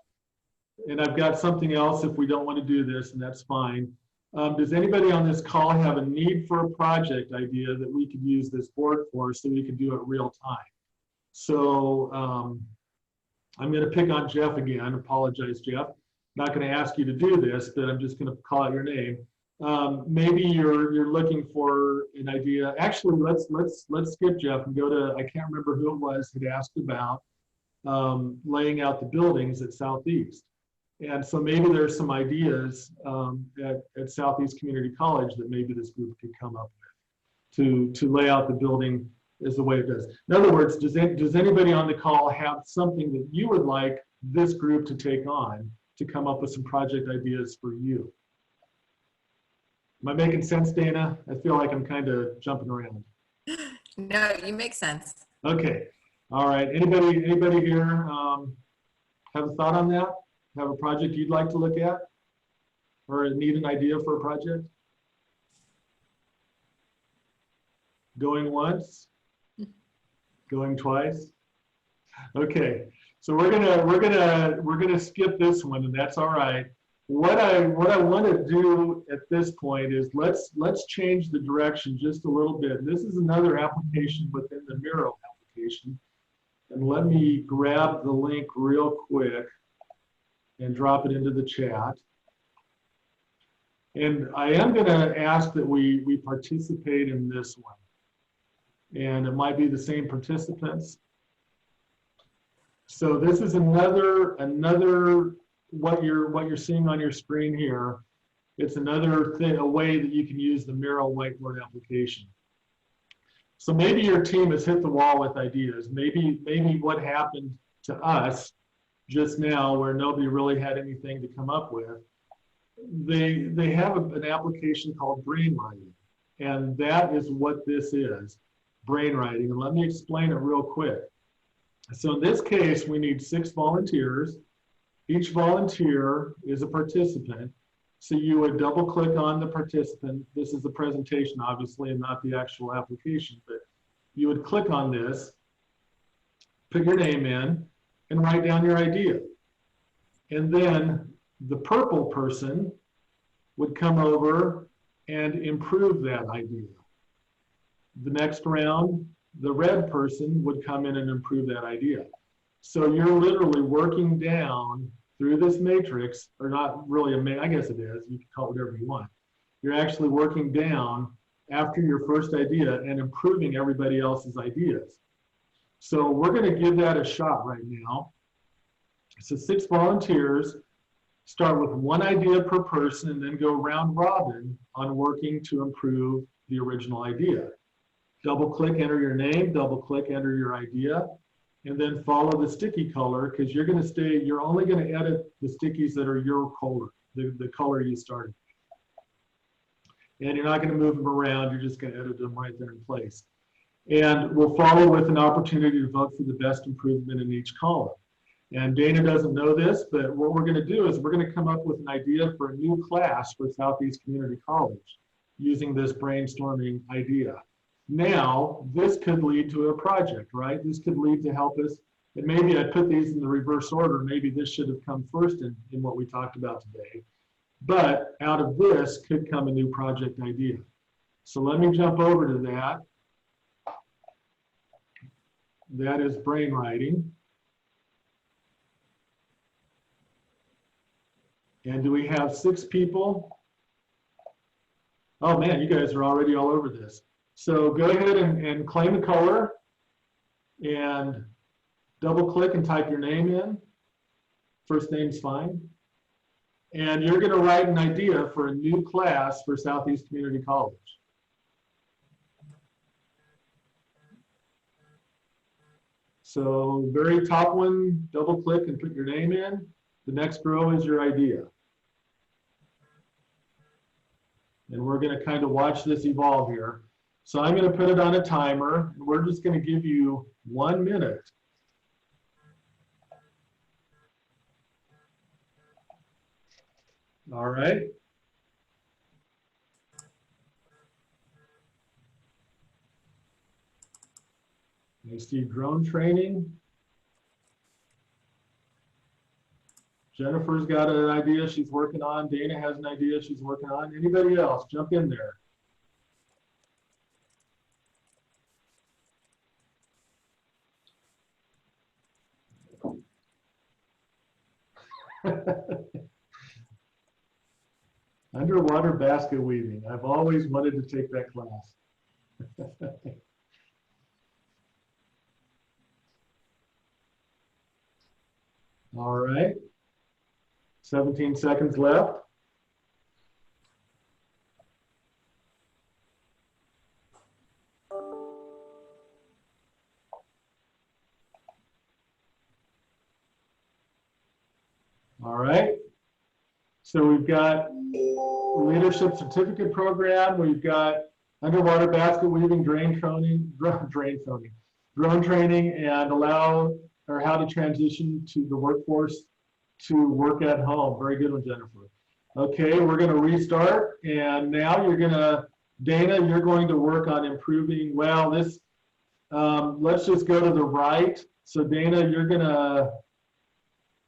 and I've got something else if we don't want to do this, and that's fine. Does anybody on this call have a need for a project idea that we could use this board for so we can do it real time? So I'm going to pick on Jeff again. Apologize, Jeff. Not going to ask you to do this, but I'm just going to call out your name. Maybe you're looking for an idea. Actually, let's skip Jeff and go to, I can't remember who it was who asked about laying out the buildings at Southeast. And so maybe there's some ideas at Southeast Community College that maybe this group could come up with to lay out the building as the way it does. In other words, does anybody on the call have something that you would like this group to take on to come up with some project ideas for you? Am I making sense, Dana? I feel like I'm kind of jumping around. No, you make sense. Okay. All right. Anybody here have a thought on that? Have a project you'd like to look at? Or need an idea for a project? Going once? Going twice? Okay. So we're gonna skip this one, and that's all right. What I want to do at this point is let's change the direction just a little bit. This is another application within the Miro application. And let me grab the link real quick and drop it into the chat. And I am going to ask that we participate in this one. And it might be the same participants. So this is another what you're seeing on your screen here. It's another thing, a way that you can use the Miro whiteboard application. So maybe your team has hit the wall with ideas. Maybe what happened to us just now, where nobody really had anything to come up with, they have an application called Brainwriting, and that is what this is, Brainwriting. And let me explain it real quick. So in this case, we need 6 volunteers. Each volunteer is a participant. So you would double click on the participant. This is the presentation, obviously, and not the actual application, but you would click on this, put your name in, and write down your idea. And then the purple person would come over and improve that idea. The next round, the red person would come in and improve that idea. So you're literally working down through this matrix, or not really I guess it is, you can call it whatever you want. You're actually working down after your first idea and improving everybody else's ideas. So we're going to give that a shot right now. So 6 volunteers, start with 1 idea per person, and then go round robin on working to improve the original idea. Double click, enter your name, double click, enter your idea, and then follow the sticky color, because you're only going to edit the stickies that are your color, the color you started. And you're not going to move them around, you're just going to edit them right there in place. And we'll follow with an opportunity to vote for the best improvement in each column. And Dana doesn't know this, but what we're going to do is we're going to come up with an idea for a new class for Southeast Community College using this brainstorming idea. Now, this could lead to a project, right? This could lead to help us, and maybe I put these in the reverse order. Maybe this should have come first in what we talked about today. But out of this could come a new project idea. So let me jump over to that. That is Brainwriting. And do we have 6 people? Oh man, you guys are already all over this. So go ahead and claim a color and double click and type your name in. First name's fine. And you're going to write an idea for a new class for Southeast Community College. So very top one, double click and put your name in. The next row is your idea. And we're going to kind of watch this evolve here. So I'm going to put it on a timer. We're just going to give you 1 minute. All right. You see drone training. Jennifer's got an idea she's working on. Dana has an idea she's working on. Anybody else? Jump in there. Underwater basket weaving. I've always wanted to take that class. All right. 17 seconds left. All right. So we've got leadership certificate program. We've got underwater basket weaving, drone training, and allow or how to transition to the workforce to work at home. Very good one, Jennifer. Okay, we're going to restart, and now you're going to, Dana, you're going to work on improving. Well, this, let's just go to the right. So Dana, you're going to.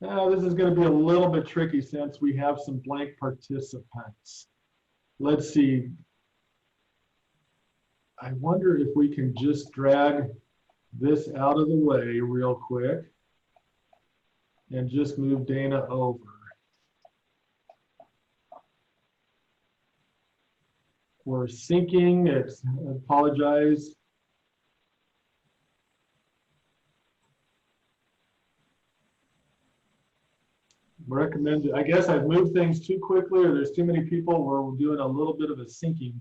This is going to be a little bit tricky since we have some blank participants. Let's see. I wonder if we can just drag this out of the way real quick and just move Dana over. We're syncing. I apologize. Recommended. I guess I've moved things too quickly, or there's too many people where we're doing a little bit of a syncing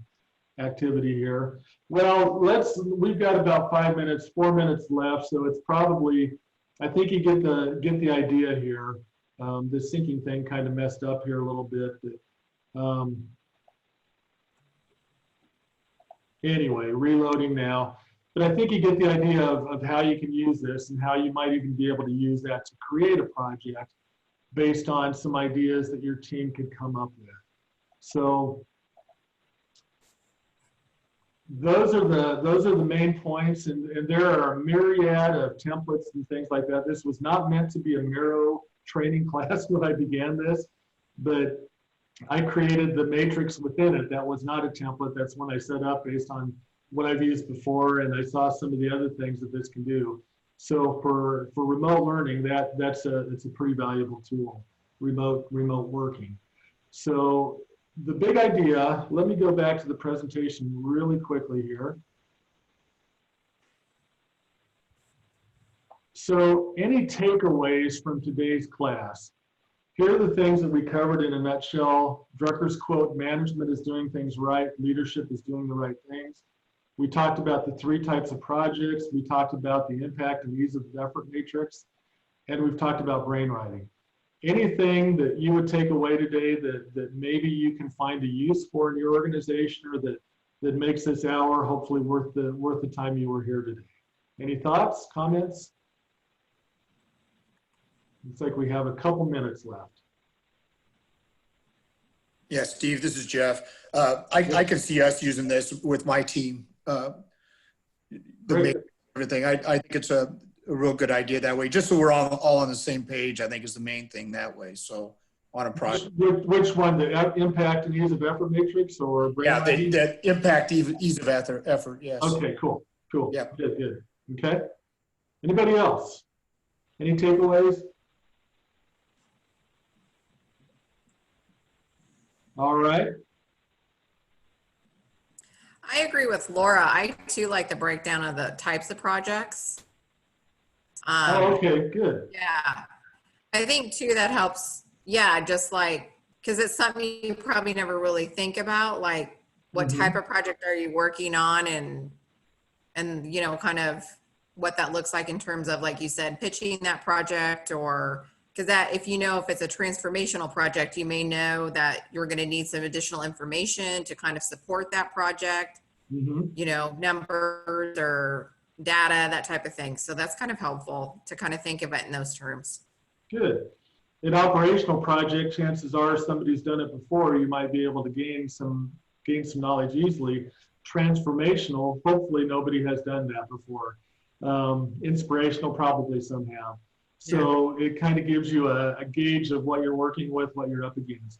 activity here. Well, we've got about 5 minutes, 4 minutes left, so it's probably, I think you get the idea here. The syncing thing kind of messed up here a little bit. But, anyway, reloading now. But I think you get the idea of how you can use this and how you might even be able to use that to create a project based on some ideas that your team could come up with. So those are the main points, and there are a myriad of templates and things like that. This was not meant to be a Miro training class when I began this, but I created the matrix within it. That was not a template. That's one I set up based on what I've used before, and I saw some of the other things that this can do. So for remote learning, it's a pretty valuable tool, remote working. So the big idea, let me go back to the presentation really quickly here. So any takeaways from today's class? Here are the things that we covered in a nutshell. Drucker's quote, management is doing things right, leadership is doing the right things. We talked about the 3 types of projects. We talked about the impact and ease of effort matrix, and we've talked about brainwriting. Anything that you would take away today that maybe you can find a use for in your organization, or that makes this hour hopefully worth the time you were here today? Any thoughts, comments? Looks like we have a couple minutes left. Yeah, Steve, this is Jeff. I can see us using this with my team. Everything. I think it's a real good idea that way. Just so we're all on the same page, I think is the main thing that way. So on a project. Which one? The impact and ease of effort matrix, or yeah, that impact, ease of effort. Yes. Okay. Cool. Yeah. Good. Okay. Anybody else? Any takeaways? All right. I agree with Laura. I too like the breakdown of the types of projects. Okay, good. Yeah. I think too that helps. Yeah, just like, because it's something you probably never really think about, like what type of project are you working on, and kind of what that looks like in terms of, like you said, pitching that project, or because that, if you know, if it's a transformational project, you may know that you're going to need some additional information to kind of support that project, you know, numbers or data, that type of thing. So that's kind of helpful to kind of think of it in those terms. Good. An operational project, chances are somebody's done it before, you might be able to gain some knowledge easily. Transformational, hopefully nobody has done that before. Inspirational, probably some have. So it kind of gives you a gauge of what you're working with, what you're up against.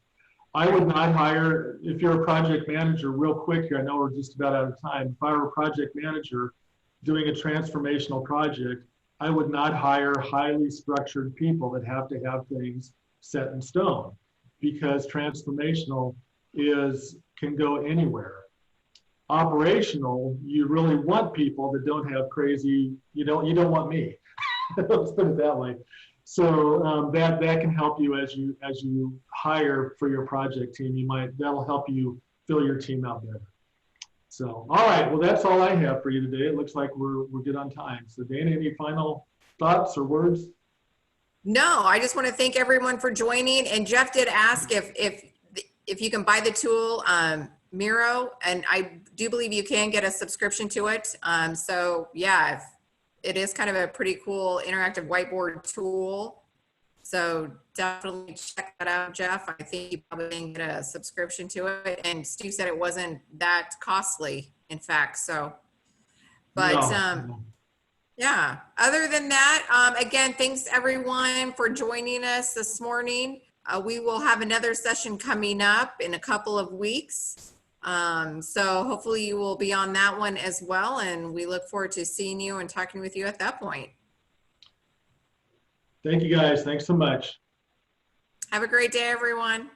I would not hire, if you're a project manager, real quick here, I know we're just about out of time. If I were a project manager doing a transformational project, I would not hire highly structured people that have to have things set in stone, because transformational can go anywhere. Operational, you really want people that don't have crazy, you don't want me. Let's put it that way. So that can help you as you hire for your project team. That'll help you fill your team out better. So, all right, well, that's all I have for you today. It looks like we're good on time. So Dana, any final thoughts or words? No, I just want to thank everyone for joining. And Jeff did ask if you can buy the tool, Miro, and I do believe you can get a subscription to it. So yeah, it is kind of a pretty cool interactive whiteboard tool. So definitely check that out, Jeff. I think you probably can get a subscription to it. And Steve said it wasn't that costly, in fact. So, but No. yeah, other than that, again, thanks everyone for joining us this morning. We will have another session coming up in a couple of weeks. So hopefully you will be on that one as well. And we look forward to seeing you and talking with you at that point. Thank you guys. Thanks so much. Have a great day, everyone.